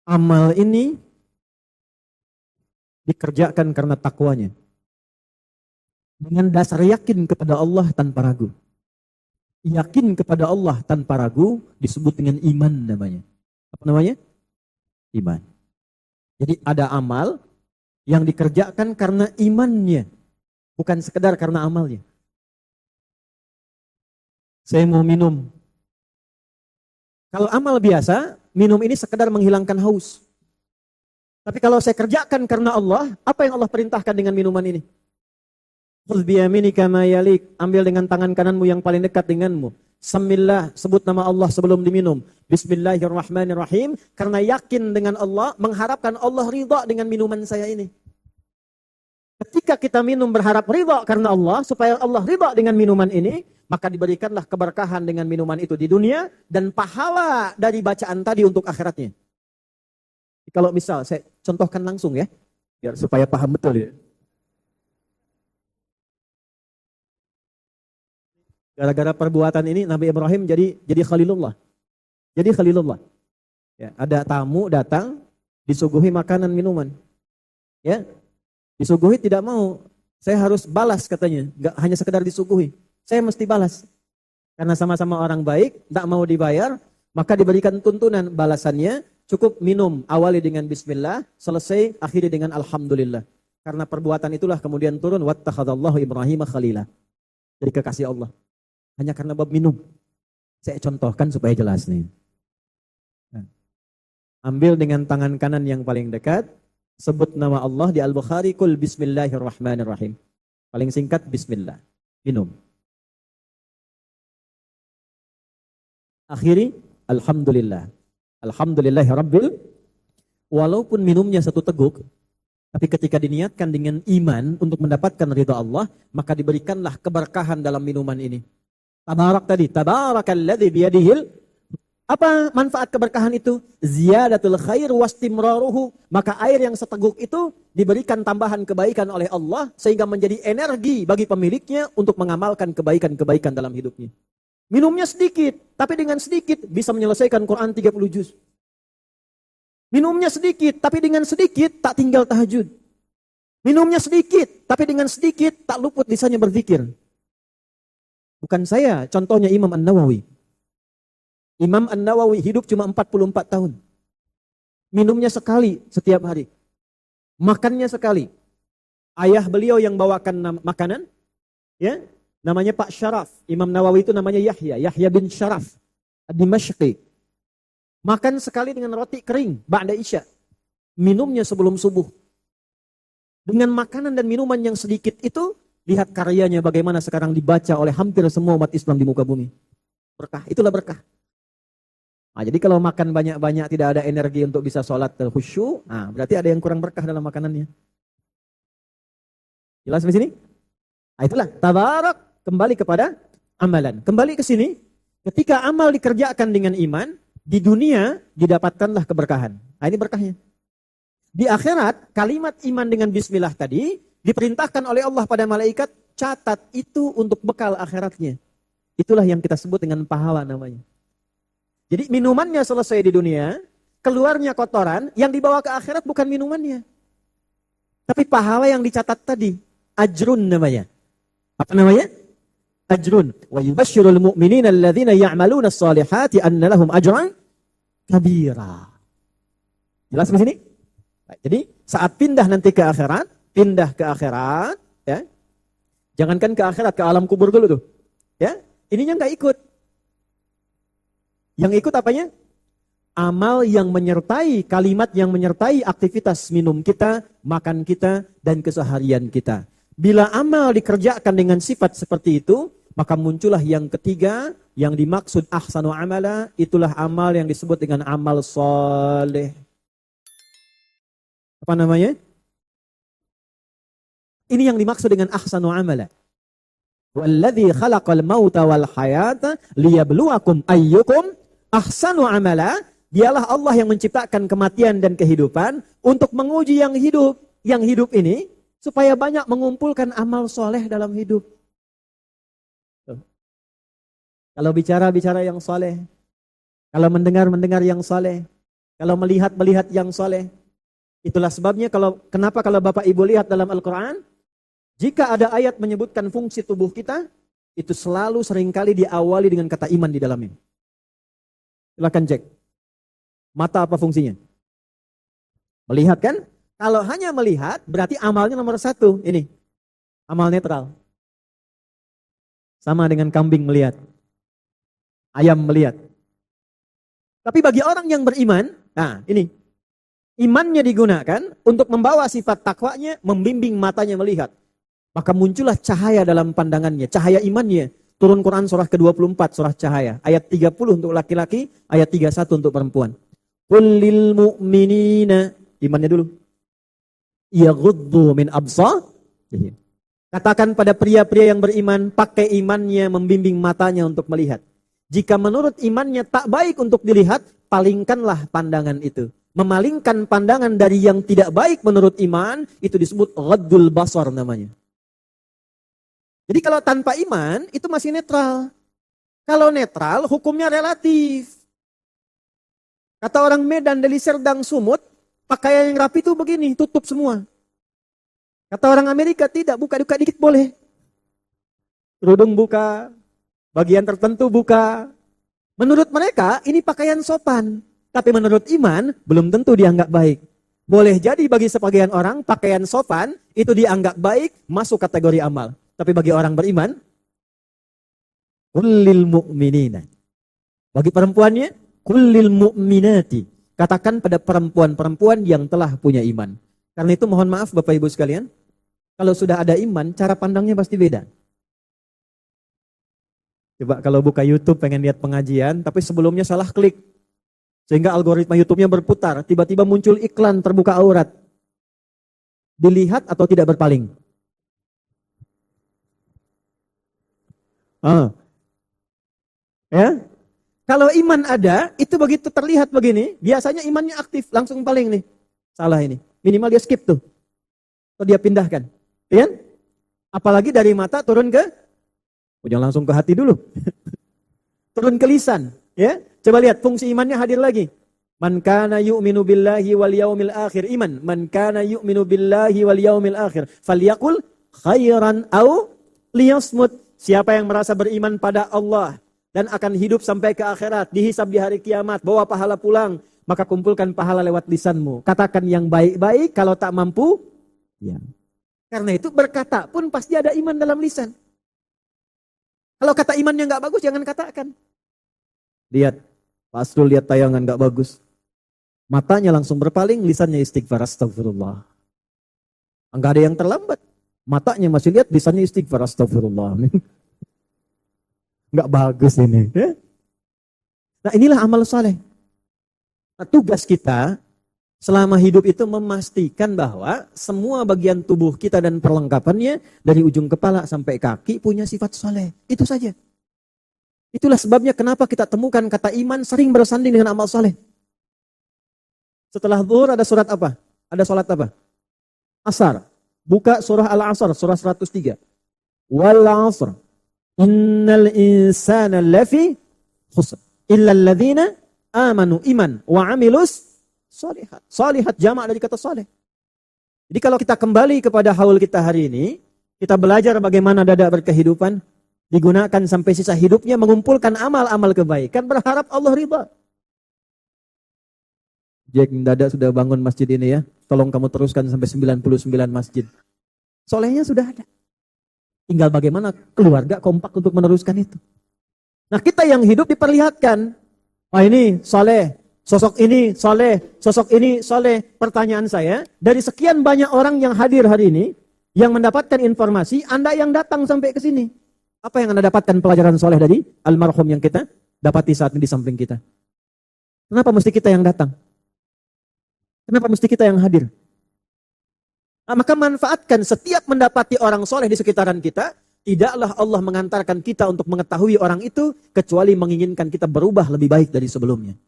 Amal ini dikerjakan karena takwanya. Dengan dasar yakin kepada Allah tanpa ragu. Yakin kepada Allah tanpa ragu disebut dengan iman namanya. Apa namanya? Iman. Jadi ada amal yang dikerjakan karena imannya. Bukan sekedar karena amalnya. Saya mau minum. Kalau amal biasa, minum ini sekedar menghilangkan haus. Tapi kalau saya kerjakan karena Allah, apa yang Allah perintahkan dengan minuman ini? Khudh biyaminika ma yalik, ambil dengan tangan kananmu yang paling dekat denganmu. Samillah, sebut nama Allah sebelum diminum. Bismillahirrahmanirrahim, karena yakin dengan Allah, mengharapkan Allah ridha dengan minuman saya ini. Ketika kita minum berharap ridha karena Allah, supaya Allah ridha dengan minuman ini, maka diberikanlah keberkahan dengan minuman itu di dunia, dan pahala dari bacaan tadi untuk akhiratnya. Kalau misal, saya contohkan langsung ya, biar supaya paham betul ya. Gara-gara perbuatan ini Nabi Ibrahim jadi Khalilullah. Jadi Khalilullah. Ya, ada tamu datang, disuguhi makanan minuman. Ya, disuguhi tidak mau. Saya harus balas katanya, nggak hanya sekedar disuguhi. Saya mesti balas. Karena sama-sama orang baik, tak mau dibayar, maka diberikan tuntunan balasannya, cukup minum, awali dengan bismillah, selesai, akhiri dengan alhamdulillah. Karena perbuatan itulah kemudian turun, wattakhadallahu Ibrahim khalila. Jadi kekasih Allah. Hanya karena bab minum. Saya contohkan supaya jelas nih. Ambil dengan tangan kanan yang paling dekat, sebut nama Allah di Al-Bukhari, kul bismillahirrahmanirrahim. Paling singkat, bismillah. Minum. Akhiri, alhamdulillah. Alhamdulillahirabbil. Walaupun minumnya satu teguk, tapi ketika diniatkan dengan iman untuk mendapatkan ridha Allah, maka diberikanlah keberkahan dalam minuman ini. Tabarak tadi, tabarakalladzi biyadihil. Apa manfaat keberkahan itu? Ziyadatul khair wastimraruhu. Maka air yang seteguk itu diberikan tambahan kebaikan oleh Allah sehingga menjadi energi bagi pemiliknya untuk mengamalkan kebaikan-kebaikan dalam hidupnya. Minumnya sedikit, tapi dengan sedikit bisa menyelesaikan Quran 30 juz. Minumnya sedikit, tapi dengan sedikit tak tinggal tahajud. Minumnya sedikit, tapi dengan sedikit tak luput lisannya berzikir. Bukan saya, contohnya Imam An-Nawawi. Imam An-Nawawi hidup cuma 44 tahun. Minumnya sekali setiap hari. Makannya sekali. Ayah beliau yang bawakan makanan, ya, namanya Pak Syaraf. Imam Nawawi itu namanya Yahya bin Syaraf Ad-Dimashqi. Makan sekali dengan roti kering, ba'da isya. Minumnya sebelum subuh. Dengan makanan dan minuman yang sedikit itu, lihat karyanya bagaimana sekarang dibaca oleh hampir semua umat Islam di muka bumi. Berkah, itulah berkah. Nah, jadi kalau makan banyak-banyak tidak ada energi untuk bisa sholat khusyuk, nah, berarti ada yang kurang berkah dalam makanannya. Jelas di sini? Nah, itulah tabarak, kembali kepada amalan. Kembali ke sini, ketika amal dikerjakan dengan iman, di dunia didapatkanlah keberkahan. Nah, ini berkahnya. Di akhirat, kalimat iman dengan bismillah tadi diperintahkan oleh Allah pada malaikat, catat itu untuk bekal akhiratnya. Itulah yang kita sebut dengan pahala namanya. Jadi minumannya selesai di dunia, keluarnya kotoran, yang dibawa ke akhirat bukan minumannya. Tapi pahala yang dicatat tadi, ajrun namanya. Apa namanya? Ajrun. Wa yubashshirul mu'minina alladzina ya'maluna as-salihati anna lahum ajran kabira. Jelas di sini? Jadi saat pindah nanti ke akhirat, ya. Jangankan ke akhirat, ke alam kubur dulu tuh. Ya, ininya enggak ikut. Yang ikut apanya? Amal yang menyertai, kalimat yang menyertai aktivitas minum kita, makan kita, dan keseharian kita. Bila amal dikerjakan dengan sifat seperti itu, maka muncullah yang ketiga, yang dimaksud ahsanu amala, itulah amal yang disebut dengan amal soleh. Apa namanya? Ini yang dimaksud dengan ahsanu amala. Walladzi khalaqal mauta wal hayata liyabluwakum ayyukum ahsanu amala. Dialah Allah yang menciptakan kematian dan kehidupan untuk menguji yang hidup. Yang hidup ini supaya banyak mengumpulkan amal soleh dalam hidup. Tuh. Kalau bicara yang soleh, kalau mendengar yang soleh, kalau melihat yang soleh. Itulah sebabnya kenapa kalau Bapak Ibu lihat dalam Al-Quran, jika ada ayat menyebutkan fungsi tubuh kita, itu selalu seringkali diawali dengan kata iman di dalamnya. Silakan cek. Mata apa fungsinya? Melihat kan? Kalau hanya melihat, berarti amalnya nomor 1. Ini, amal netral. Sama dengan kambing melihat. Ayam melihat. Tapi bagi orang yang beriman, nah ini, imannya digunakan untuk membawa sifat takwanya, membimbing matanya melihat. Maka muncullah cahaya dalam pandangannya, cahaya imannya. Turun Quran surah ke-24, surah cahaya. Ayat 30 untuk laki-laki, ayat 31 untuk perempuan. Qul lil mu'minina, imannya dulu. Yaghuddu min absarihim. Katakan pada pria-pria yang beriman, pakai imannya membimbing matanya untuk melihat. Jika menurut imannya tak baik untuk dilihat, palingkanlah pandangan itu. Memalingkan pandangan dari yang tidak baik menurut iman, itu disebut ghaddul basar namanya. Jadi kalau tanpa iman, itu masih netral. Kalau netral, hukumnya relatif. Kata orang Medan, Deli Serdang, Sumut, pakaian yang rapi itu begini, tutup semua. Kata orang Amerika, tidak, buka-buka dikit boleh. Kerudung buka, bagian tertentu buka. Menurut mereka, ini pakaian sopan. Tapi menurut iman, belum tentu dianggap baik. Boleh jadi bagi sebagian orang, pakaian sopan itu dianggap baik, masuk kategori amal. Tapi bagi orang beriman, kullil mu'minina. Bagi perempuannya, kullil mu'minati. Katakan pada perempuan-perempuan yang telah punya iman. Karena itu mohon maaf Bapak Ibu sekalian, kalau sudah ada iman, cara pandangnya pasti beda. Coba kalau buka YouTube pengen lihat pengajian, tapi sebelumnya salah klik. Sehingga algoritma YouTube-nya berputar, tiba-tiba muncul iklan terbuka aurat. Dilihat atau tidak berpaling? Ya. Kalau iman ada, itu begitu terlihat begini, biasanya imannya aktif, langsung paling nih. Salah ini. Minimal dia skip tuh. Atau dia pindahkan. Ya? Apalagi dari mata turun ke, jangan langsung ke hati dulu. Turun ke lisan. Ya? Coba lihat fungsi imannya hadir lagi. Man kana yu'minu billahi wal yaumil akhir. Iman. Man kana yu'minu billahi wal yaumil akhir. Falyaqul khairan au liyasmut. Siapa yang merasa beriman pada Allah dan akan hidup sampai ke akhirat, dihisab di hari kiamat, bawa pahala pulang, maka kumpulkan pahala lewat lisanmu. Katakan yang baik-baik, kalau tak mampu, ya. Karena itu berkata pun pasti ada iman dalam lisan. Kalau kata imannya nggak bagus, jangan katakan. Lihat, Pastul lihat tayangan nggak bagus. Matanya langsung berpaling, lisannya istighfar, astagfirullah. Enggak ada yang terlambat. Matanya masih lihat, lisannya istighfar, astagfirullah. Enggak bagus ini. Nah inilah amal saleh. Nah, tugas kita selama hidup itu memastikan bahwa semua bagian tubuh kita dan perlengkapannya dari ujung kepala sampai kaki punya sifat saleh. Itu saja. Itulah sebabnya kenapa kita temukan kata iman sering bersanding dengan amal saleh. Setelah zuhur ada surat apa? Ada salat apa? Asar. Buka surah Al-Asr, surah 103. Wal 'asr. Innal insana lafi khusr. Illa alladzina amanu iman wa 'amilus shalihat. Shalihat jamak dari kata saleh. Jadi kalau kita kembali kepada haul kita hari ini, kita belajar bagaimana dada berkehidupan, digunakan sampai sisa hidupnya mengumpulkan amal-amal kebaikan, berharap Allah ridha. Jack Dada sudah bangun masjid ini ya. Tolong kamu teruskan sampai 99 masjid. Solehnya sudah ada. Tinggal bagaimana keluarga kompak untuk meneruskan itu. Nah kita yang hidup diperlihatkan. Wah ini soleh. Sosok ini soleh. Sosok ini soleh. Pertanyaan saya. Dari sekian banyak orang yang hadir hari ini. Yang mendapatkan informasi. Anda yang datang sampai ke sini. Apa yang Anda dapatkan pelajaran soleh dari almarhum yang kita dapati saat ini di samping kita? Kenapa mesti kita yang datang? Kenapa mesti kita yang hadir? Nah, maka manfaatkan setiap mendapati orang soleh di sekitaran kita. Tidaklah Allah mengantarkan kita untuk mengetahui orang itu. Kecuali menginginkan kita berubah lebih baik dari sebelumnya.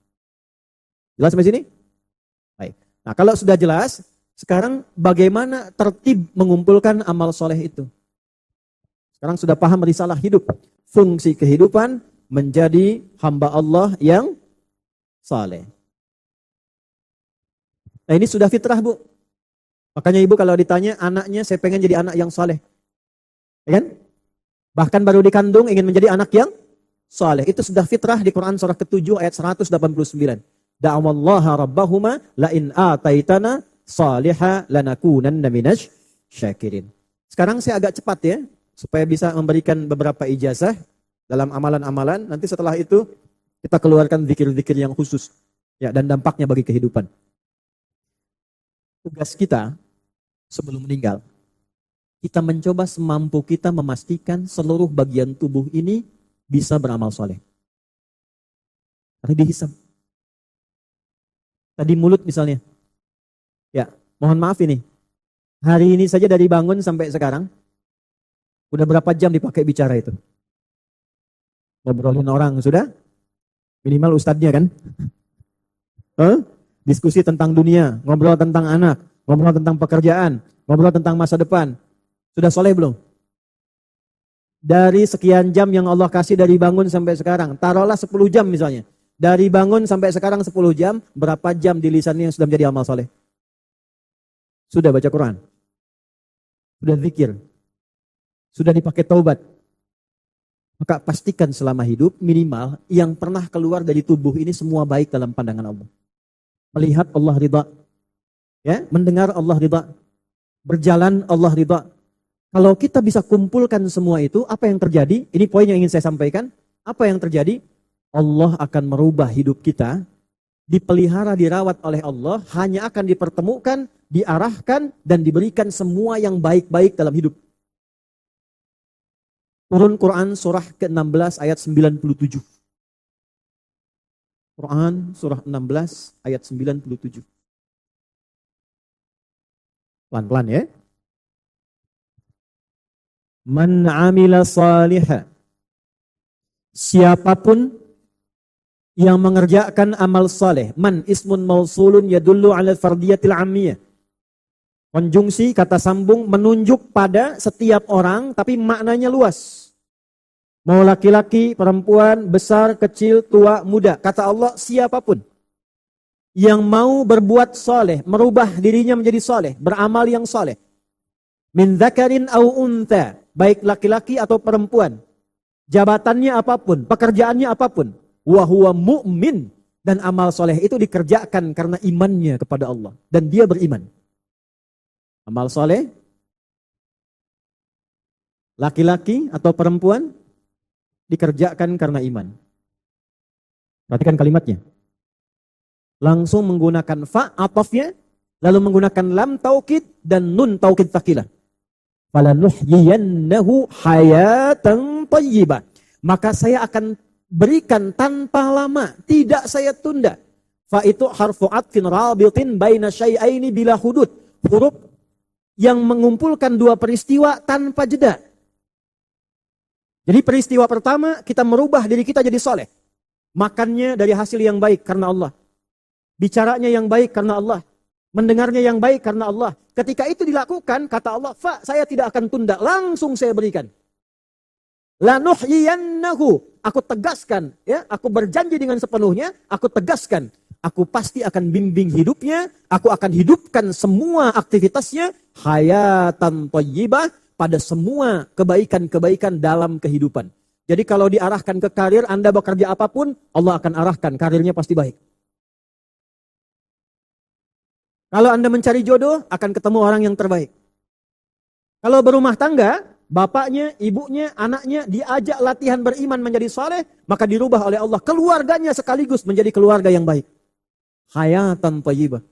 Jelas sampai sini? Baik. Nah kalau sudah jelas. Sekarang bagaimana tertib mengumpulkan amal soleh itu? Sekarang sudah paham risalah hidup. Fungsi kehidupan menjadi hamba Allah yang saleh. Nah ini sudah fitrah, Bu. Makanya ibu kalau ditanya anaknya, saya pengen jadi anak yang saleh. Ya kan? Bahkan baru dikandung ingin menjadi anak yang saleh. Itu sudah fitrah di Quran surah ke-7 ayat 189. Da'awallaha rabbahuma la'in ataitana salihah lanakunanna minasy syakirin. Sekarang saya agak cepat ya, supaya bisa memberikan beberapa ijazah dalam amalan-amalan. Nanti setelah itu kita keluarkan zikir-zikir yang khusus ya, dan dampaknya bagi kehidupan. Tugas kita sebelum meninggal, kita mencoba semampu kita memastikan seluruh bagian tubuh ini bisa beramal soleh. Karena dihisab. Tadi mulut misalnya. Ya, mohon maaf ini. Hari ini saja dari bangun sampai sekarang, udah berapa jam dipakai bicara itu? Ngobrolin orang sudah? Minimal ustadznya kan? Diskusi tentang dunia, ngobrol tentang anak, ngobrol tentang pekerjaan, ngobrol tentang masa depan. Sudah soleh belum? Dari sekian jam yang Allah kasih dari bangun sampai sekarang, taruhlah 10 jam misalnya. Dari bangun sampai sekarang 10 jam, berapa jam di lisannya yang sudah menjadi amal soleh? Sudah baca Quran? Sudah zikir? Sudah dipakai taubat? Maka pastikan selama hidup minimal yang pernah keluar dari tubuh ini semua baik dalam pandangan Allah. Melihat Allah ridha, ya, mendengar Allah ridha, berjalan Allah ridha. Kalau kita bisa kumpulkan semua itu, apa yang terjadi? Ini poin yang ingin saya sampaikan. Apa yang terjadi? Allah akan merubah hidup kita, dipelihara, dirawat oleh Allah, hanya akan dipertemukan, diarahkan, dan diberikan semua yang baik-baik dalam hidup. Turun Quran surah ke-16 ayat 97. Quran surah 16 ayat 97. Pelan-pelan ya. Man amila salihah. Siapapun yang mengerjakan amal saleh. Man ismun mausulun yadullu ala fardiyatil ammiyah. Konjungsi kata sambung menunjuk pada setiap orang tapi maknanya luas. Mau laki-laki, perempuan, besar, kecil, tua, muda. Kata Allah siapapun yang mau berbuat saleh, merubah dirinya menjadi saleh, beramal yang saleh. Min dzakarin au untha, baik laki-laki atau perempuan. Jabatannya apapun, pekerjaannya apapun. Wa huwa mu'min, dan amal soleh itu dikerjakan karena imannya kepada Allah dan dia beriman. Amal soleh laki-laki atau perempuan dikerjakan karena iman. Perhatikan kalimatnya. Langsung menggunakan fa atafnya, lalu menggunakan lam taukid dan nun taukid tsakilah. Falanuhyiyannahu hayatan thayyibah. Maka saya akan berikan tanpa lama, tidak saya tunda. Fa itu harfu atfin rabitin baina syai'aini bila hudud. Huruf yang mengumpulkan dua peristiwa tanpa jeda. Jadi peristiwa pertama kita merubah diri kita jadi soleh. Makannya dari hasil yang baik karena Allah. Bicaranya yang baik karena Allah. Mendengarnya yang baik karena Allah. Ketika itu dilakukan, kata Allah, fa saya tidak akan tunda, langsung saya berikan. Lanuhyiyannahu, aku tegaskan, ya, aku berjanji dengan sepenuhnya, aku tegaskan, aku pasti akan bimbing hidupnya, aku akan hidupkan semua aktivitasnya, hayatan thayyibah, pada semua kebaikan-kebaikan dalam kehidupan. Jadi kalau diarahkan ke karir, Anda bekerja apapun, Allah akan arahkan, karirnya pasti baik. Kalau Anda mencari jodoh, akan ketemu orang yang terbaik. Kalau berumah tangga, bapaknya, ibunya, anaknya diajak latihan beriman menjadi saleh, maka dirubah oleh Allah. Keluarganya sekaligus menjadi keluarga yang baik. Hayatan thayyibah.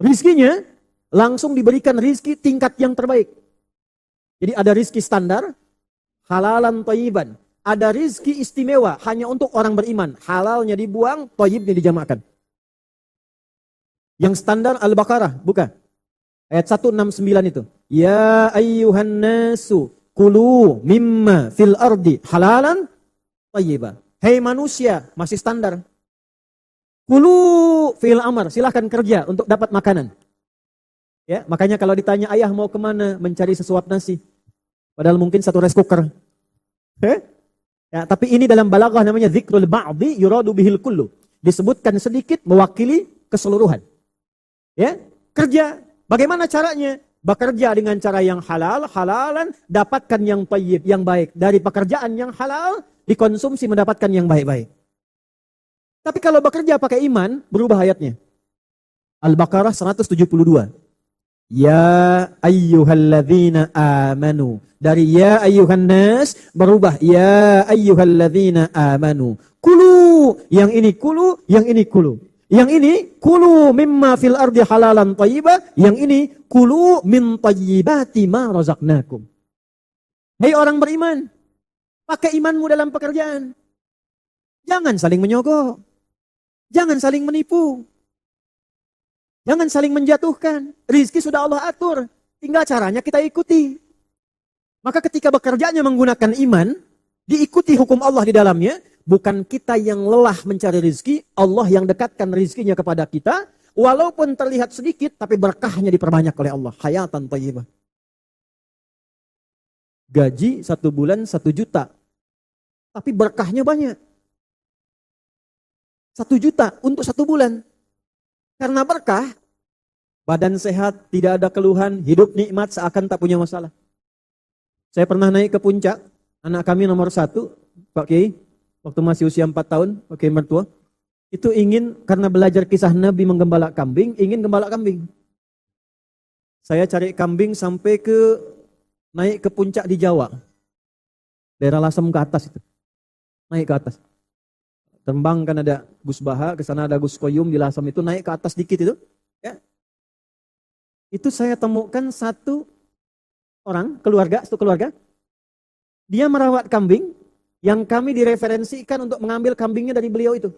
Rizkinya langsung diberikan rizki tingkat yang terbaik. Jadi ada rizki standar, halalan thayyiban. Ada rizki istimewa, hanya untuk orang beriman. Halalnya dibuang, thayyibnya dijamakkan. Yang standar Al-Baqarah, bukan? Ayat 169 itu. Ya ayyuhan nasu kulu mimma fil ardi halalan thayyibah. Hei manusia, masih standar. Kulu fil amar, silahkan kerja untuk dapat makanan. Ya, makanya kalau ditanya ayah mau kemana mencari sesuap nasi, padahal mungkin satu rice cooker. Ya, tapi ini dalam balaghah namanya dzikrul ba'di yuradu bihil kullu. Disebutkan sedikit mewakili keseluruhan. Ya, kerja. Bagaimana caranya? Bekerja dengan cara yang halal, halalan, dapatkan yang thayyib, yang baik. Dari pekerjaan yang halal, dikonsumsi mendapatkan yang baik-baik. Tapi kalau bekerja pakai iman, berubah ayatnya. Al-Baqarah 172. Ya ayyuhalladzina amanu. Dari ya ayyuhan nas berubah ya ayyuhalladzina amanu. Kulu, yang ini kulu, yang ini kulu. Yang ini kulu mimma fil ardi halalan thayyibah, yang ini kulu min thayyibati ma razaqnakum. Hei orang beriman, pakai imanmu dalam pekerjaan. Jangan saling menyogok. Jangan saling menipu. Jangan saling menjatuhkan. Rizki sudah Allah atur. Tinggal caranya kita ikuti. Maka ketika bekerjanya menggunakan iman, diikuti hukum Allah di dalamnya, bukan kita yang lelah mencari rizki, Allah yang dekatkan rizkinya kepada kita, walaupun terlihat sedikit, tapi berkahnya diperbanyak oleh Allah. Hayatan thayyibah. Gaji 1 bulan 1 juta, tapi berkahnya banyak. 1 juta untuk 1 bulan. Karena berkah, badan sehat, tidak ada keluhan, hidup nikmat seakan tak punya masalah. Saya pernah naik ke puncak, anak kami nomor 1, Pak Kiai, waktu masih usia 4 tahun, Pak Kiai mertua, itu ingin karena belajar kisah Nabi menggembala kambing, ingin gembala kambing. Saya cari kambing sampai naik ke puncak di Jawa, daerah Lasem ke atas itu, naik ke atas. Terbang kan ada Gus Baha, ke sana ada Gus Koyum di Lasem itu, naik ke atas dikit itu, ya. Itu saya temukan satu keluarga, dia merawat kambing yang kami direferensikan untuk mengambil kambingnya dari beliau itu.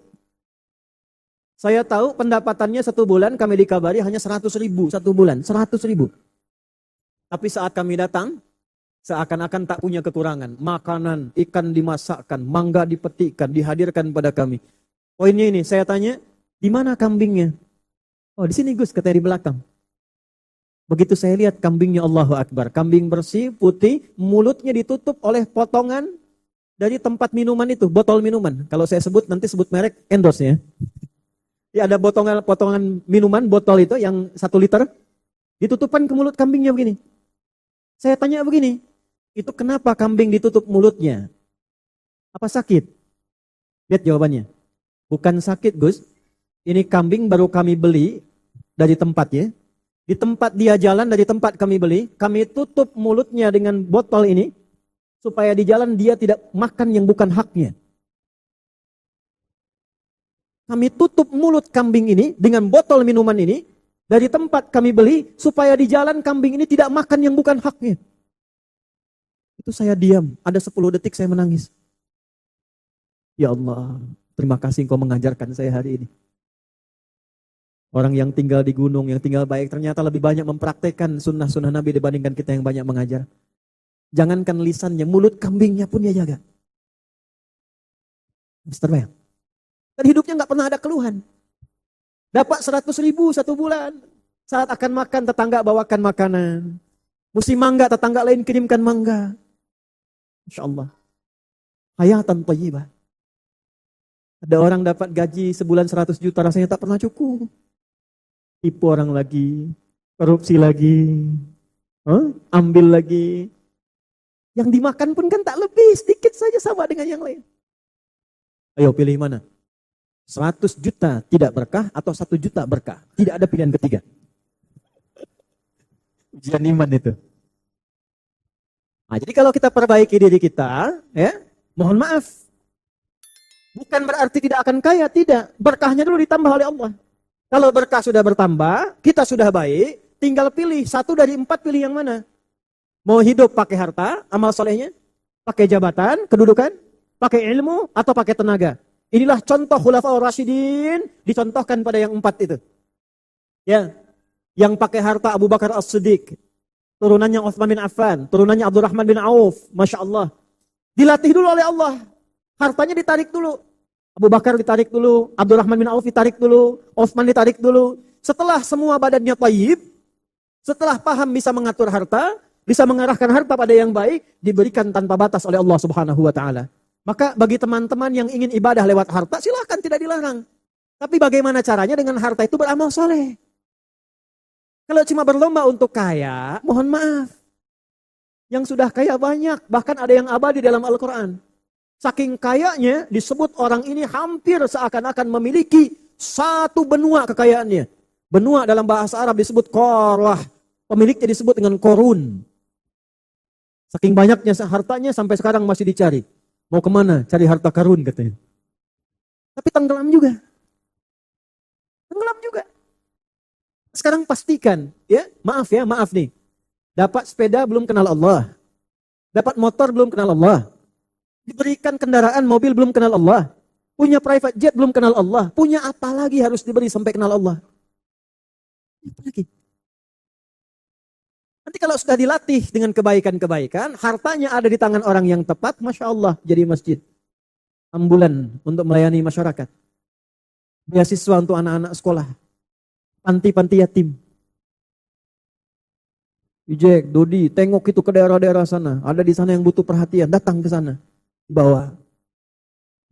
Saya tahu pendapatannya 1 bulan kami dikabari hanya 100.000 1 bulan, 100.000. Tapi saat kami datang, seakan-akan tak punya kekurangan. Makanan, ikan dimasakkan, mangga dipetikkan, dihadirkan pada kami. Poinnya ini, saya tanya, di mana kambingnya? Oh, di sini Gus, katanya di belakang. Begitu saya lihat kambingnya, Allahu Akbar. Kambing bersih, putih, mulutnya ditutup oleh potongan dari tempat minuman itu, botol minuman. Kalau saya sebut, nanti sebut merek, endorse ya. Ya ada potongan minuman, botol itu yang 1 liter, ditutupkan ke mulut kambingnya begini. Saya tanya begini, itu kenapa kambing ditutup mulutnya? Apa sakit? Lihat jawabannya. Bukan sakit Gus, ini kambing baru kami beli dari tempatnya. Di tempat dia jalan, dari tempat kami beli, kami tutup mulutnya dengan botol ini, supaya di jalan dia tidak makan yang bukan haknya. Kami tutup mulut kambing ini dengan botol minuman ini, dari tempat kami beli, supaya di jalan kambing ini tidak makan yang bukan haknya. Itu saya diam, ada 10 detik saya menangis. Ya Allah, terima kasih Engkau mengajarkan saya hari ini. Orang yang tinggal di gunung, yang tinggal baik, ternyata lebih banyak mempraktekkan sunnah-sunnah Nabi dibandingkan kita yang banyak mengajar. Jangankan lisannya, mulut kambingnya pun dia jaga. Mister Bang. Dan hidupnya gak pernah ada keluhan. Dapat 100.000 1 bulan. Saat akan makan, tetangga bawakan makanan. Musim mangga, tetangga lain kirimkan mangga. Masya Allah. Hayatan thayyibah. Ada orang dapat gaji sebulan 100 juta, rasanya tak pernah cukup. Tipu orang lagi, korupsi lagi, ambil lagi. Yang dimakan pun kan tak lebih, sedikit saja sama dengan yang lain. Ayo pilih mana? 100 juta tidak berkah atau 1 juta berkah? Tidak ada pilihan ketiga. Ujian iman itu. Nah, jadi kalau kita perbaiki diri kita, ya, mohon maaf. Bukan berarti tidak akan kaya, tidak. Berkahnya dulu ditambah oleh Allah. Kalau berkah sudah bertambah, kita sudah baik, tinggal pilih 1 dari 4, pilih yang mana? Mau hidup pakai harta, amal solehnya, pakai jabatan, kedudukan, pakai ilmu, atau pakai tenaga. Inilah contoh Khulafaur Rasyidin, dicontohkan pada yang 4 itu. Ya, yang pakai harta Abu Bakar As-Siddiq, turunannya Utsman bin Affan, turunannya Abdurrahman bin Auf, Masya Allah. Dilatih dulu oleh Allah, hartanya ditarik dulu. Abu Bakar ditarik dulu, Abdurrahman bin Auf ditarik dulu, Utsman ditarik dulu. Setelah semua badannya thayyib, Setelah paham bisa mengatur harta, bisa mengarahkan harta pada yang baik, diberikan tanpa batas oleh Allah Subhanahu wa taala. Maka bagi teman-teman yang ingin ibadah lewat harta, silahkan, tidak dilarang. Tapi bagaimana caranya dengan harta itu beramal soleh? Kalau cuma berlomba untuk kaya, mohon maaf. Yang sudah kaya banyak, bahkan ada yang abadi dalam Al-Quran. Saking kayanya disebut orang ini hampir seakan-akan memiliki satu benua kekayaannya. Benua dalam bahasa Arab disebut korwah. Pemiliknya disebut dengan korun. Saking banyaknya hartanya sampai sekarang masih dicari. Mau kemana? Cari harta karun katanya. Tapi tenggelam juga. Tenggelam juga. Sekarang pastikan, maaf nih. Dapat sepeda belum kenal Allah. Dapat motor belum kenal Allah. Diberikan kendaraan mobil belum kenal Allah. Punya private jet belum kenal Allah. Punya apa lagi harus diberi sampai kenal Allah? Apa lagi? Nanti kalau sudah dilatih dengan kebaikan-kebaikan, hartanya ada di tangan orang yang tepat, Masya Allah, jadi masjid. Ambulan untuk melayani masyarakat. Beasiswa untuk anak-anak sekolah. Panti-panti yatim. Ijek, Dodi, tengok itu ke daerah-daerah sana. Ada di sana yang butuh perhatian, datang ke sana. Bawa.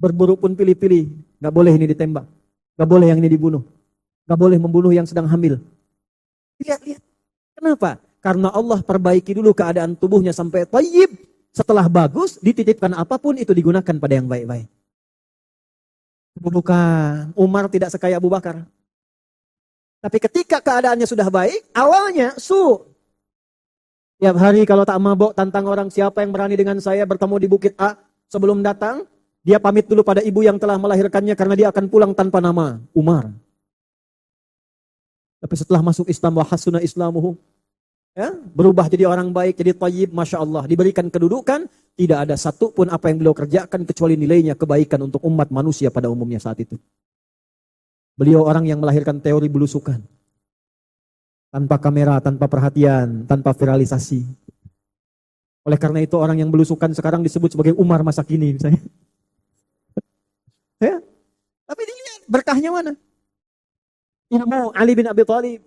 Berburu pun pilih-pilih. Gak boleh ini ditembak. Gak boleh yang ini dibunuh. Gak boleh membunuh yang sedang hamil. Lihat-lihat. Kenapa? Karena Allah perbaiki dulu keadaan tubuhnya sampai thayyib. Setelah bagus, dititipkan apapun itu digunakan pada yang baik-baik. Bukan, Umar tidak sekaya Abu Bakar. Tapi ketika keadaannya sudah baik, awalnya tiap hari kalau tak mabok tantang orang, siapa yang berani dengan saya bertemu di Bukit A. Sebelum datang, dia pamit dulu pada ibu yang telah melahirkannya karena dia akan pulang tanpa nama, Umar. Tapi setelah masuk Islam, wa hasuna islamuhu, berubah jadi orang baik, jadi thayyib, Masya Allah. Diberikan kedudukan, tidak ada satu pun apa yang beliau kerjakan kecuali nilainya kebaikan untuk umat manusia pada umumnya saat itu. Beliau orang yang melahirkan teori belusukan. Tanpa kamera, tanpa perhatian, tanpa viralisasi. Oleh karena itu orang yang belusukan sekarang disebut sebagai Umar masa kini misalnya. Tapi dilihat berkahnya mana? Ilmu Ali bin Abi Thalib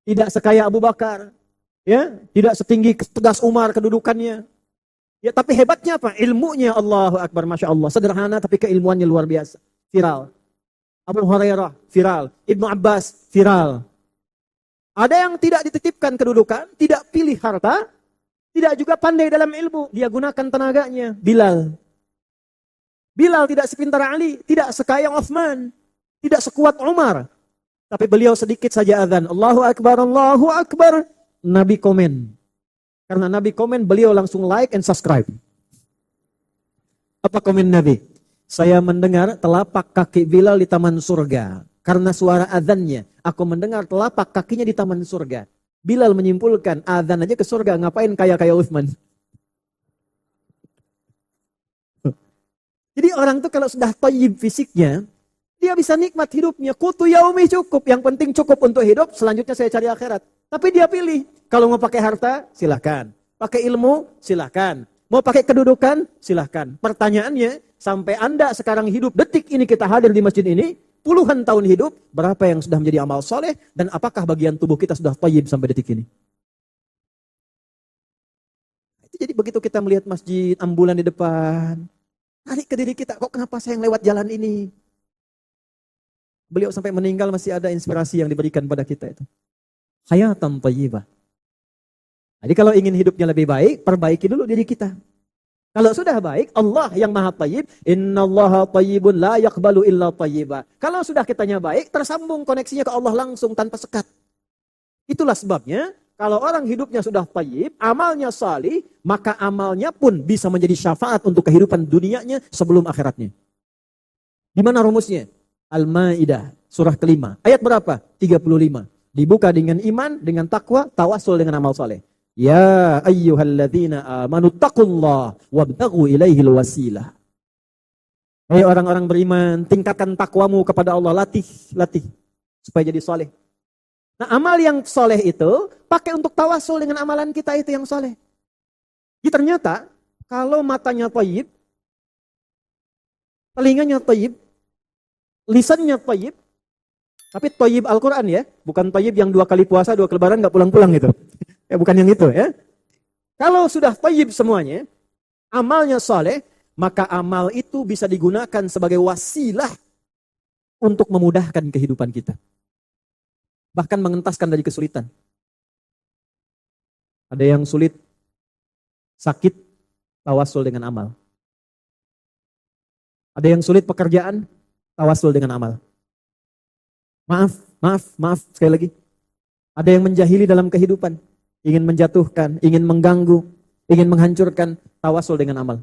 tidak sekaya Abu Bakar. Tidak setinggi tegas Umar kedudukannya. Tapi hebatnya apa? Ilmunya, Allahu Akbar, Masya Allah. Sederhana tapi keilmuannya luar biasa. Viral. Abu Hurairah, viral. Ibnu Abbas, viral. Ada yang tidak dititipkan kedudukan, tidak pilih harta, tidak juga pandai dalam ilmu. Dia gunakan tenaganya. Bilal. Bilal tidak sepintar Ali, tidak sekaya Uthman, tidak sekuat Umar. Tapi beliau sedikit saja azan. Allahu Akbar, Allahu Akbar. Nabi komen. Karena Nabi komen, beliau langsung like and subscribe. Apa komen Nabi? Saya mendengar telapak kaki Bilal di taman surga. Karena suara azannya, aku mendengar telapak kakinya di taman surga. Bilal menyimpulkan, azan aja ke surga, ngapain kaya-kaya Uthman? Jadi orang tuh kalau sudah thayyib fisiknya, dia bisa nikmat hidupnya. Qutu yaumi cukup, yang penting cukup untuk hidup, selanjutnya saya cari akhirat. Tapi dia pilih, kalau mau pakai harta, silahkan. Pakai ilmu, silahkan. Mau pakai kedudukan, silahkan. Pertanyaannya, sampai Anda sekarang hidup, detik ini kita hadir di masjid ini, puluhan tahun hidup, berapa yang sudah menjadi amal soleh, dan apakah bagian tubuh kita sudah thayyib sampai detik ini? Jadi begitu kita melihat masjid, ambulan di depan, tarik ke diri kita, kok kenapa saya yang lewat jalan ini? Beliau sampai meninggal masih ada inspirasi yang diberikan pada kita itu. Hayatan thayyibah. Jadi kalau ingin hidupnya lebih baik, perbaiki dulu diri kita. Kalau sudah baik, Allah yang maha thayyib, innallaha thayyibun la yaqbalu illa thayyiba. Kalau sudah kitanya baik, tersambung koneksinya ke Allah langsung tanpa sekat. Itulah sebabnya, kalau orang hidupnya sudah thayyib, amalnya salih, maka amalnya pun bisa menjadi syafaat untuk kehidupan dunianya sebelum akhiratnya. Di mana rumusnya? Al-Maidah, surah kelima. Ayat berapa? 35. Dibuka dengan iman, dengan takwa, tawasul dengan amal soleh. Ya ayyuhalladzina amanu taqullah wabtaghu ilaihil wasilah. Hai orang-orang beriman, tingkatkan takwamu kepada Allah, latih supaya jadi soleh. Nah, amal yang soleh itu pakai untuk tawasul dengan amalan kita itu yang soleh. Jadi ternyata kalau matanya thayyib, telinganya thayyib, lisannya thayyib, Tapi toyib Al-Quran ya, bukan toyib yang 2 kali puasa, 2 kali lebaran nggak pulang-pulang gitu. Ya bukan yang itu ya. Kalau sudah toyib semuanya, amalnya soleh, maka amal itu bisa digunakan sebagai wasilah untuk memudahkan kehidupan kita. Bahkan mengentaskan dari kesulitan. Ada yang sulit, sakit, tawasul dengan amal. Ada yang sulit pekerjaan, tawasul dengan amal. Maaf, sekali lagi. Ada yang menjahili dalam kehidupan, ingin menjatuhkan, ingin mengganggu, ingin menghancurkan, tawasul dengan amal.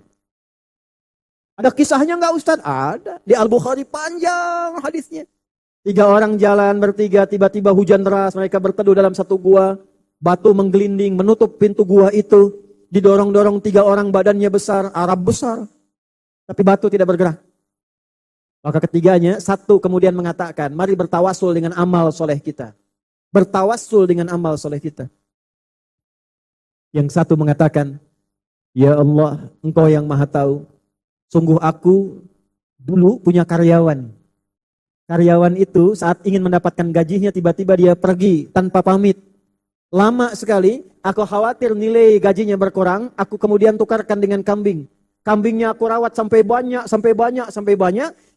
Ada kisahnya enggak Ustaz? Ada. Di Al-Bukhari panjang hadisnya. 3 orang jalan bertiga, tiba-tiba hujan deras, mereka berteduh dalam satu gua, batu menggelinding, menutup pintu gua itu, didorong-dorong 3 orang badannya besar, Arab besar, tapi batu tidak bergerak. Maka ketiganya, satu kemudian mengatakan, mari bertawasul dengan amal soleh kita. Bertawasul dengan amal soleh kita. Yang satu mengatakan, ya Allah, Engkau yang maha tahu, sungguh aku dulu punya karyawan. Karyawan itu saat ingin mendapatkan gajinya, tiba-tiba dia pergi tanpa pamit. Lama sekali, aku khawatir nilai gajinya berkurang, aku kemudian tukarkan dengan kambing. Kambingnya aku rawat sampai banyak,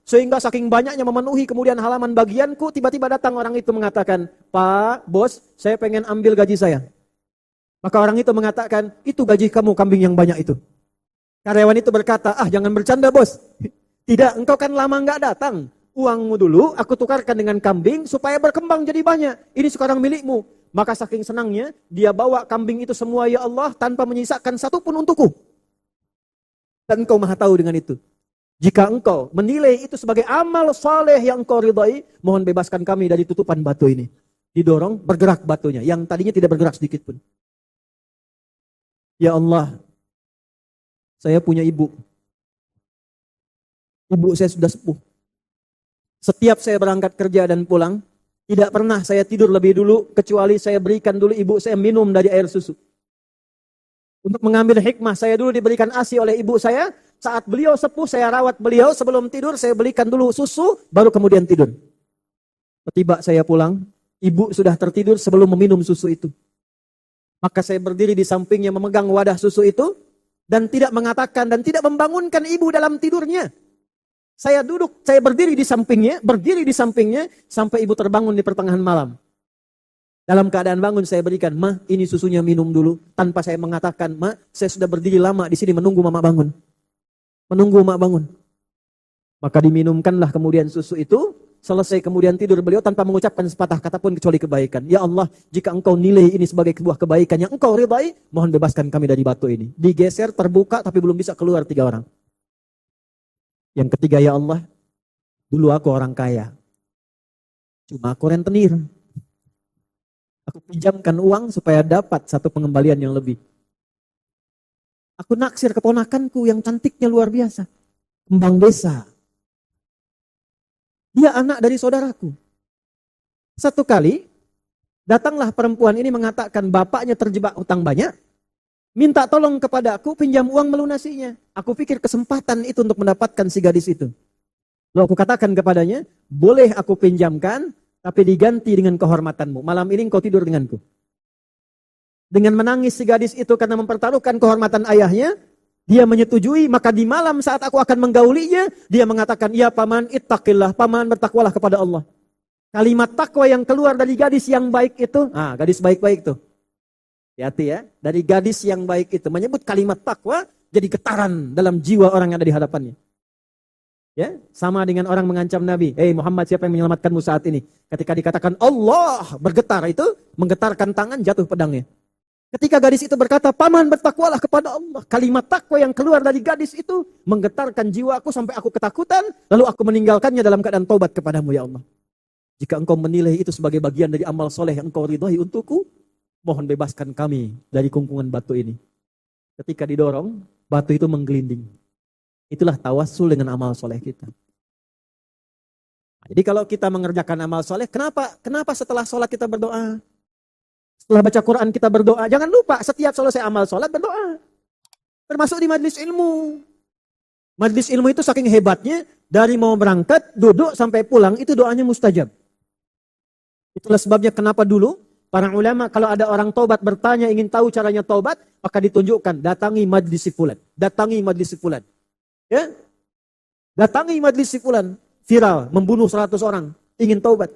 sehingga saking banyaknya memenuhi kemudian halaman bagianku, tiba-tiba datang orang itu mengatakan, Pak, bos, saya pengen ambil gaji saya. Maka orang itu mengatakan, itu gaji kamu, kambing yang banyak itu. Karyawan itu berkata, jangan bercanda bos. Tidak, engkau kan lama nggak datang. Uangmu dulu, aku tukarkan dengan kambing, supaya berkembang jadi banyak. Ini sekarang milikmu. Maka saking senangnya, dia bawa kambing itu semua, ya Allah, tanpa menyisakan satu pun untukku. Dan engkau maha tahu dengan itu. Jika engkau menilai itu sebagai amal saleh yang engkau ridhai, mohon bebaskan kami dari tutupan batu ini. Didorong, bergerak batunya, yang tadinya tidak bergerak sedikit pun. Ya Allah, saya punya ibu. Ibu saya sudah sepuh. Setiap saya berangkat kerja dan pulang, tidak pernah saya tidur lebih dulu, kecuali saya berikan dulu ibu saya minum dari air susu. Untuk mengambil hikmah, saya dulu diberikan ASI oleh ibu saya. Saat beliau sepuh, saya rawat beliau. Sebelum tidur, saya belikan dulu susu, baru kemudian tidur. Tiba saya pulang, ibu sudah tertidur sebelum meminum susu itu. Maka saya berdiri di sampingnya memegang wadah susu itu, dan tidak mengatakan dan tidak membangunkan ibu dalam tidurnya. Saya duduk, saya berdiri di sampingnya, sampai ibu terbangun di pertengahan malam. Dalam keadaan bangun saya berikan, Ma, ini susunya minum dulu. Tanpa saya mengatakan, Ma, saya sudah berdiri lama di sini menunggu Mama bangun. Menunggu Mama bangun. Maka diminumkanlah kemudian susu itu. Selesai kemudian tidur beliau tanpa mengucapkan sepatah kata pun kecuali kebaikan. Ya Allah, jika engkau nilai ini sebagai sebuah kebaikan yang engkau ridhai, mohon bebaskan kami dari batu ini. Digeser, terbuka, tapi belum bisa keluar 3 orang. Yang ketiga, ya Allah, dulu aku orang kaya. Cuma aku rentenir. Aku pinjamkan uang supaya dapat satu pengembalian yang lebih. Aku naksir keponakanku yang cantiknya luar biasa. Kembang desa. Dia anak dari saudaraku. Satu kali, datanglah perempuan ini mengatakan bapaknya terjebak hutang banyak. Minta tolong kepada aku, pinjam uang melunasinya. Aku pikir kesempatan itu untuk mendapatkan si gadis itu. Lalu aku katakan kepadanya, boleh aku pinjamkan, tapi diganti dengan kehormatanmu. Malam ini engkau tidur denganku. Dengan menangis si gadis itu karena mempertaruhkan kehormatan ayahnya, dia menyetujui. Maka di malam saat aku akan menggaulinya, dia mengatakan, ya paman, ittaqillah, paman bertakwalah kepada Allah. Kalimat takwa yang keluar dari gadis yang baik itu, gadis baik-baik tuh. Hati-hati ya, dari gadis yang baik itu menyebut kalimat takwa, jadi getaran dalam jiwa orang yang ada di hadapannya. Ya, sama dengan orang mengancam Nabi. Muhammad, siapa yang menyelamatkanmu saat ini? Ketika dikatakan Allah, bergetar itu, menggetarkan tangan, jatuh pedangnya. Ketika gadis itu berkata, paman bertakwalah kepada Allah. Kalimat takwa yang keluar dari gadis itu, menggetarkan jiwaku sampai aku ketakutan, lalu aku meninggalkannya dalam keadaan taubat kepadamu ya Allah. Jika engkau menilai itu sebagai bagian dari amal soleh yang engkau ridhai untukku, mohon bebaskan kami dari kungkungan batu ini. Ketika didorong, batu itu menggelinding. Itulah tawassul dengan amal soleh kita. Jadi kalau kita mengerjakan amal soleh, kenapa setelah sholat kita berdoa? Setelah baca Quran kita berdoa. Jangan lupa setiap selesai amal sholat berdoa. Termasuk di majlis ilmu. Majlis ilmu itu saking hebatnya, dari mau berangkat, duduk sampai pulang, itu doanya mustajab. Itulah sebabnya kenapa dulu para ulama kalau ada orang taubat bertanya ingin tahu caranya taubat, maka ditunjukkan datangi majlis si fulan, datangi majlis si fulan. Ya? Datangi majlis si fulan, viral membunuh 100 orang, ingin taubat.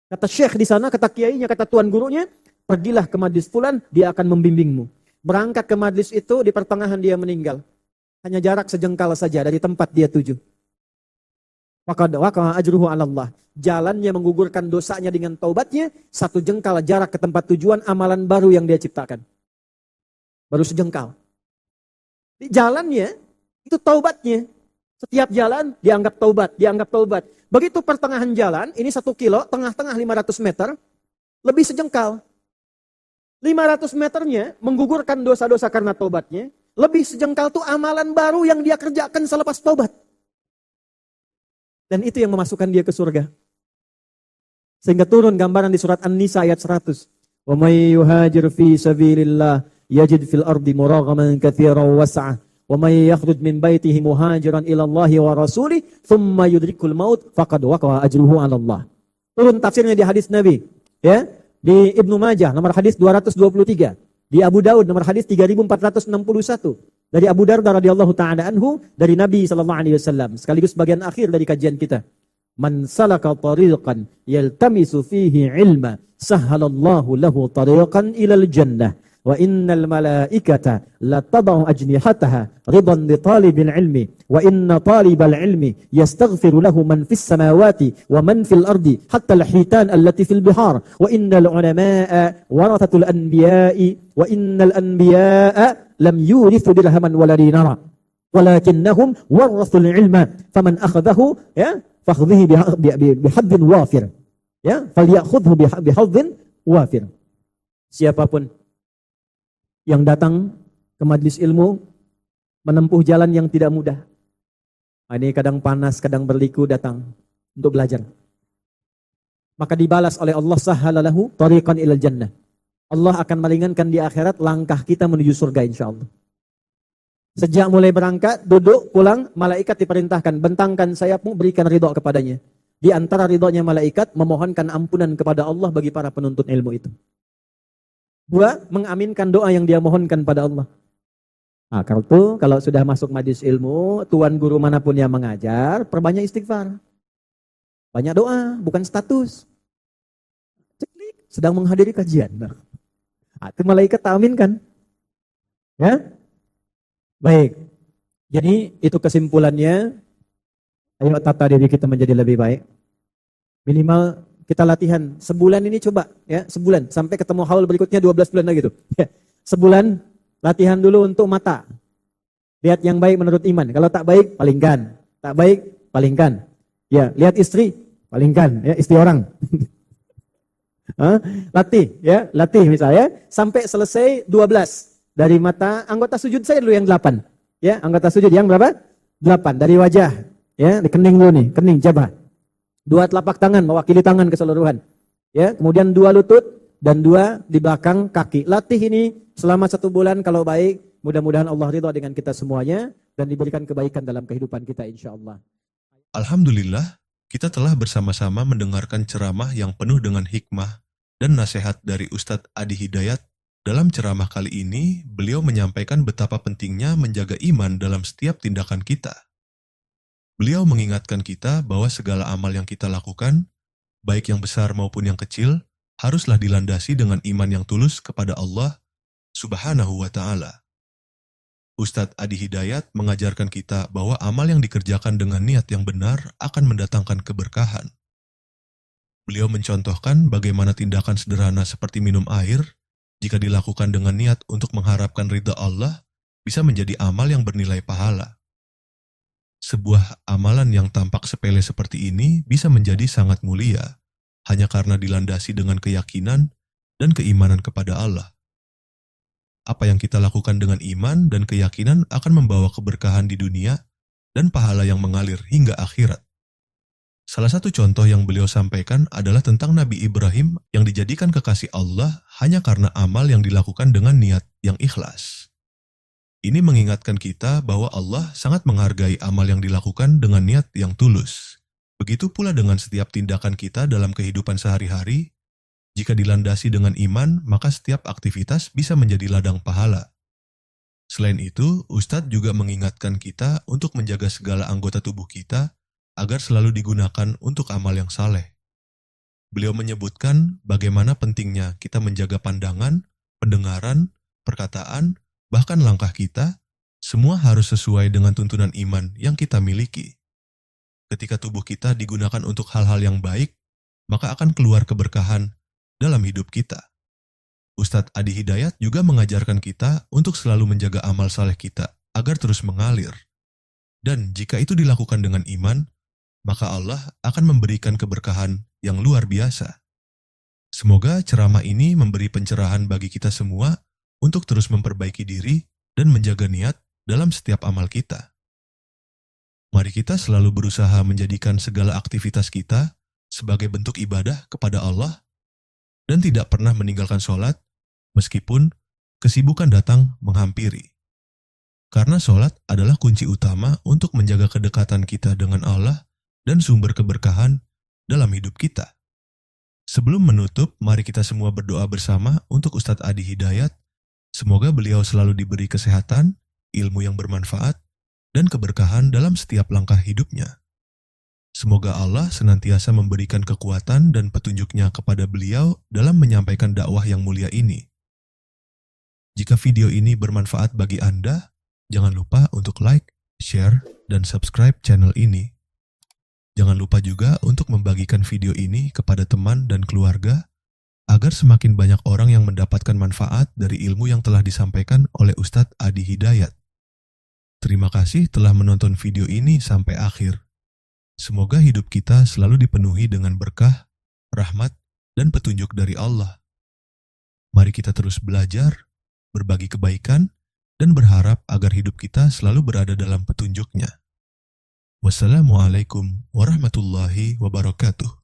Kata syekh di sana, kata kiainya, kata tuan gurunya, pergilah ke majlis fulan, dia akan membimbingmu. Berangkat ke majlis itu, di pertengahan dia meninggal. Hanya jarak sejengkal saja dari tempat dia tuju. Maka ajruhu 'ala Allah. Jalannya menggugurkan dosanya dengan taubatnya, 1 jengkal jarak ke tempat tujuan amalan baru yang dia ciptakan. Baru sejengkal. Di jalannya, itu taubatnya. Setiap jalan dianggap taubat, dianggap taubat. Begitu pertengahan jalan, ini 1 kilo, tengah-tengah 500 meter, lebih sejengkal. 500 meternya menggugurkan dosa-dosa karena taubatnya, lebih sejengkal tuh amalan baru yang dia kerjakan selepas taubat. Dan itu yang memasukkan dia ke surga. Sehingga turun gambaran di surat An-Nisa ayat 100. Wa may yuhajir fi sabilillah yajid fil ardi muraghaman katsiran was'ah. Wa may yakhruj min baitihi muhajiran ila Allah wa rasulih thumma yudrikul maut faqad waqa'a ajruhu 'ala Allah. Turun tafsirnya di hadis Nabi, ya. Di Ibnu Majah nomor hadis 223, di Abu Daud nomor hadis 3461. Dari Abu Darda radhiyallahu taala anhu dari Nabi sallallahu alaihi wasallam, sekaligus bagian akhir dari kajian kita. Man salaka tariqan yaltamisu fihi ilma sahhalallahu lahu tariqan ilal jannah wa innal malaikata la tad'u ajnihataha ridan li talibil ilmi wa inna talibal ilmi yastaghfiru lahu man fis samawati wa man fil ardi hatta al hitan allati fil bihar wa innal ulama'a warathatul anbiya'i wa innal anbiya'a lam yurithu dirhaman wala dinara walakinnahum warathul ilma faman akhadahu ya fakhudhihi bihadzin wafir ya falyakhudhu bihadzin wafir. Siapapun yang datang ke majlis ilmu menempuh jalan yang tidak mudah. Ini kadang panas, kadang berliku datang untuk belajar. Maka dibalas oleh Allah sahhalalahu tariqan ilal jannah. Allah akan meringankan di akhirat langkah kita menuju surga insyaallah. Sejak mulai berangkat, duduk, pulang, malaikat diperintahkan, bentangkan sayapmu, berikan ridha kepadanya. Di antara ridhonya malaikat, memohonkan ampunan kepada Allah bagi para penuntut ilmu itu. 2, mengaminkan doa yang dia mohonkan pada Allah. Nah, kalau sudah masuk majlis ilmu, tuan guru manapun yang mengajar, perbanyak istighfar. Banyak doa, bukan status. Ceklik, sedang menghadiri kajian. Nah, itu malaikat tak aminkan. Ya? Baik. Jadi itu kesimpulannya. Ayo tata diri kita menjadi lebih baik. Minimal kita latihan sebulan ini coba ya, sebulan sampai ketemu haul berikutnya 12 bulan lagi tuh. Ya, sebulan latihan dulu untuk mata. Lihat yang baik menurut iman. Kalau tak baik, palingkan. Tak baik, palingkan. Ya, lihat istri, palingkan ya, istri orang. Latih misalnya sampai selesai 12 dari mata. Anggota sujud saya dulu yang 8. Ya, anggota sujud yang berapa? 8 dari wajah. Ya, di kening dulu nih, kening jabah. 2 telapak tangan mewakili tangan keseluruhan. Ya, kemudian 2 lutut dan 2 di belakang kaki. Latih ini selama 1 bulan kalau baik, mudah-mudahan Allah ridha dengan kita semuanya dan diberikan kebaikan dalam kehidupan kita insyaallah. Alhamdulillah, kita telah bersama-sama mendengarkan ceramah yang penuh dengan hikmah dan nasihat dari Ustadz Adi Hidayat. Dalam ceramah kali ini, beliau menyampaikan betapa pentingnya menjaga iman dalam setiap tindakan kita. Beliau mengingatkan kita bahwa segala amal yang kita lakukan, baik yang besar maupun yang kecil, haruslah dilandasi dengan iman yang tulus kepada Allah Subhanahu wa Ta'ala. Ustadz Adi Hidayat mengajarkan kita bahwa amal yang dikerjakan dengan niat yang benar akan mendatangkan keberkahan. Beliau mencontohkan bagaimana tindakan sederhana seperti minum air, jika dilakukan dengan niat untuk mengharapkan ridha Allah, bisa menjadi amal yang bernilai pahala. Sebuah amalan yang tampak sepele seperti ini bisa menjadi sangat mulia, hanya karena dilandasi dengan keyakinan dan keimanan kepada Allah. Apa yang kita lakukan dengan iman dan keyakinan akan membawa keberkahan di dunia dan pahala yang mengalir hingga akhirat. Salah satu contoh yang beliau sampaikan adalah tentang Nabi Ibrahim yang dijadikan kekasih Allah hanya karena amal yang dilakukan dengan niat yang ikhlas. Ini mengingatkan kita bahwa Allah sangat menghargai amal yang dilakukan dengan niat yang tulus. Begitu pula dengan setiap tindakan kita dalam kehidupan sehari-hari, Jika dilandasi dengan iman, maka setiap aktivitas bisa menjadi ladang pahala. Selain itu, Ustadz juga mengingatkan kita untuk menjaga segala anggota tubuh kita agar selalu digunakan untuk amal yang saleh. Beliau menyebutkan bagaimana pentingnya kita menjaga pandangan, pendengaran, perkataan, bahkan langkah kita, semua harus sesuai dengan tuntunan iman yang kita miliki. Ketika tubuh kita digunakan untuk hal-hal yang baik, maka akan keluar keberkahan dalam hidup kita. Ustadz Adi Hidayat juga mengajarkan kita untuk selalu menjaga amal saleh kita agar terus mengalir. Dan jika itu dilakukan dengan iman, maka Allah akan memberikan keberkahan yang luar biasa. Semoga ceramah ini memberi pencerahan bagi kita semua untuk terus memperbaiki diri dan menjaga niat dalam setiap amal kita. Mari kita selalu berusaha menjadikan segala aktivitas kita sebagai bentuk ibadah kepada Allah dan tidak pernah meninggalkan sholat meskipun kesibukan datang menghampiri. Karena sholat adalah kunci utama untuk menjaga kedekatan kita dengan Allah dan sumber keberkahan dalam hidup kita. Sebelum menutup, mari kita semua berdoa bersama untuk Ustadz Adi Hidayat. Semoga beliau selalu diberi kesehatan, ilmu yang bermanfaat, dan keberkahan dalam setiap langkah hidupnya. Semoga Allah senantiasa memberikan kekuatan dan petunjuknya kepada beliau dalam menyampaikan dakwah yang mulia ini. Jika video ini bermanfaat bagi Anda, jangan lupa untuk like, share, dan subscribe channel ini. Jangan lupa juga untuk membagikan video ini kepada teman dan keluarga, agar semakin banyak orang yang mendapatkan manfaat dari ilmu yang telah disampaikan oleh Ustadz Adi Hidayat. Terima kasih telah menonton video ini sampai akhir. Semoga hidup kita selalu dipenuhi dengan berkah, rahmat, dan petunjuk dari Allah. Mari kita terus belajar, berbagi kebaikan, dan berharap agar hidup kita selalu berada dalam petunjuknya. Wassalamualaikum warahmatullahi wabarakatuh.